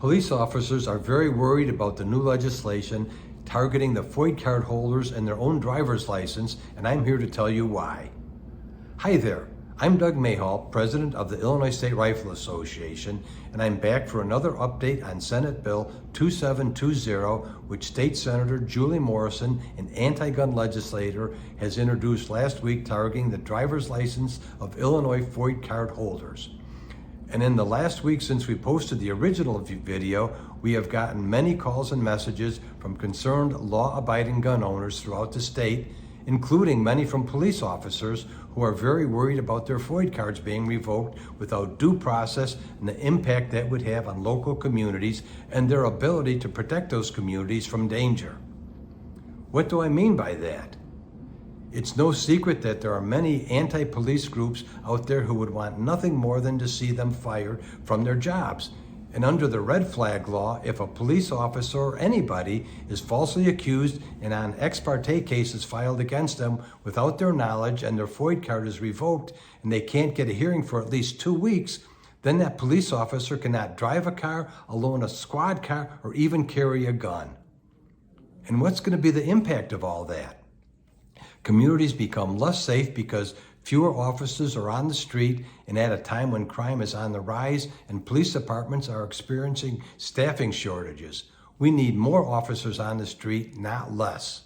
Police officers are very worried about the new legislation targeting the FOID card holders and their own driver's license, and I'm here to tell you why. Hi there, I'm Doug Mayhall, President of the Illinois State Rifle Association, and I'm back for another update on Senate Bill 2720, which State Senator Julie Morrison, an anti-gun legislator, has introduced last week targeting the driver's license of Illinois FOID card holders. And in the last week since we posted the original video, we have gotten many calls and messages from concerned law-abiding gun owners throughout the state, including many from police officers who are very worried about their FOID cards being revoked without due process and the impact that would have on local communities and their ability to protect those communities from danger. What do I mean by that? It's no secret that there are many anti-police groups out there who would want nothing more than to see them fired from their jobs. And under the red flag law, if a police officer or anybody is falsely accused and on ex parte cases filed against them without their knowledge and their FOID card is revoked and they can't get a hearing for at least 2 weeks, then that police officer cannot drive a car, loan a squad car, or even carry a gun. And what's going to be the impact of all that? Communities become less safe because fewer officers are on the street, and at a time when crime is on the rise and police departments are experiencing staffing shortages. We need more officers on the street, not less.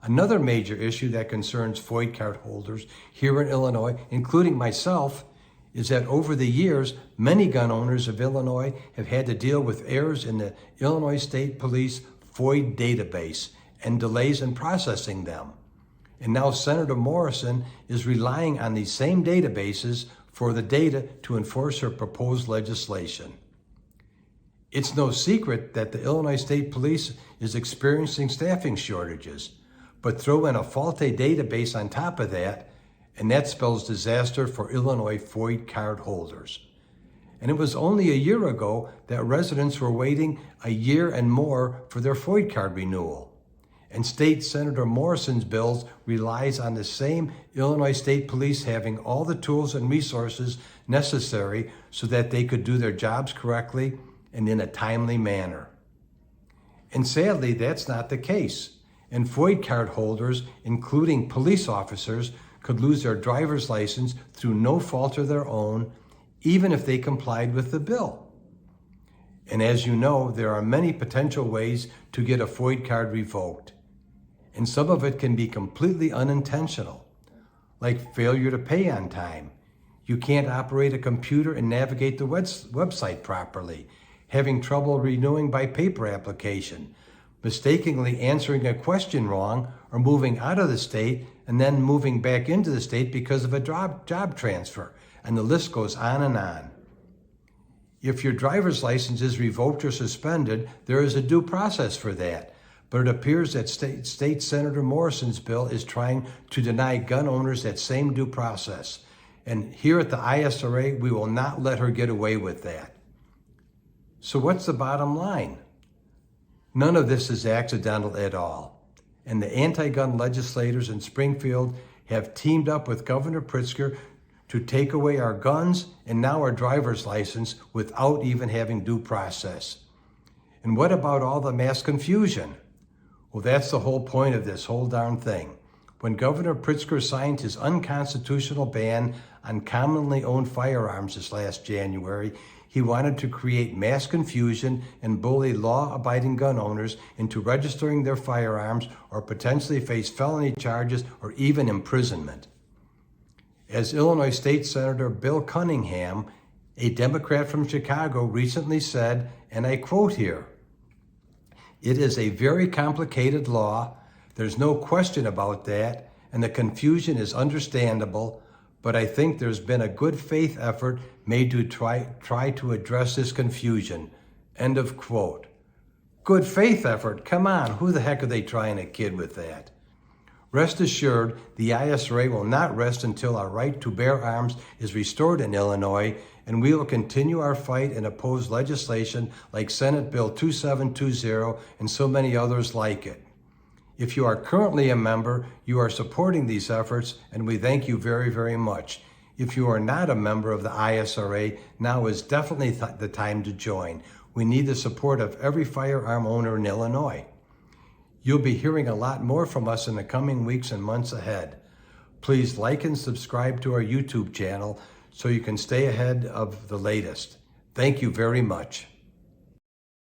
Another major issue that concerns FOID card holders here in Illinois, including myself, is that over the years, many gun owners of Illinois have had to deal with errors in the Illinois State Police FOID database and delays in processing them. And now Senator Morrison is relying on these same databases for the data to enforce her proposed legislation. It's no secret that the Illinois State Police is experiencing staffing shortages, but throw in a faulty database on top of that, and that spells disaster for Illinois FOID card holders. And it was only a year ago that residents were waiting a year and more for their FOID card renewal. And State Senator Morrison's bills relies on the same Illinois State Police having all the tools and resources necessary so that they could do their jobs correctly and in a timely manner. And sadly, that's not the case. And FOID card holders, including police officers, could lose their driver's license through no fault of their own, even if they complied with the bill. And as you know, there are many potential ways to get a FOID card revoked. And some of it can be completely unintentional, like failure to pay on time. You can't operate a computer and navigate the website properly, having trouble renewing by paper application, mistakenly answering a question wrong, or moving out of the state and then moving back into the state because of a job transfer, and the list goes on and on. If your driver's license is revoked or suspended, there is a due process for that. But it appears that State Senator Morrison's bill is trying to deny gun owners that same due process. And here at the ISRA, we will not let her get away with that. So what's the bottom line? None of this is accidental at all. And the anti-gun legislators in Springfield have teamed up with Governor Pritzker to take away our guns and now our driver's license without even having due process. And what about all the mass confusion? Well, that's the whole point of this whole darn thing. When Governor Pritzker signed his unconstitutional ban on commonly owned firearms this last January, he wanted to create mass confusion and bully law-abiding gun owners into registering their firearms or potentially face felony charges or even imprisonment. As Illinois State Senator Bill Cunningham, a Democrat from Chicago, recently said, and I quote here, "It is a very complicated law. There's no question about that, and the confusion is understandable, but I think there's been a good faith effort made to try to address this confusion." End of quote. Good faith effort? Come on, who the heck are they trying to kid with that? Rest assured, the ISRA will not rest until our right to bear arms is restored in Illinois, and we will continue our fight and oppose legislation like Senate Bill 2720 and so many others like it. If you are currently a member, you are supporting these efforts, and we thank you very, very much. If you are not a member of the ISRA, now is definitely the time to join. We need the support of every firearm owner in Illinois. You'll be hearing a lot more from us in the coming weeks and months ahead. Please like and subscribe to our YouTube channel so you can stay ahead of the latest. Thank you very much.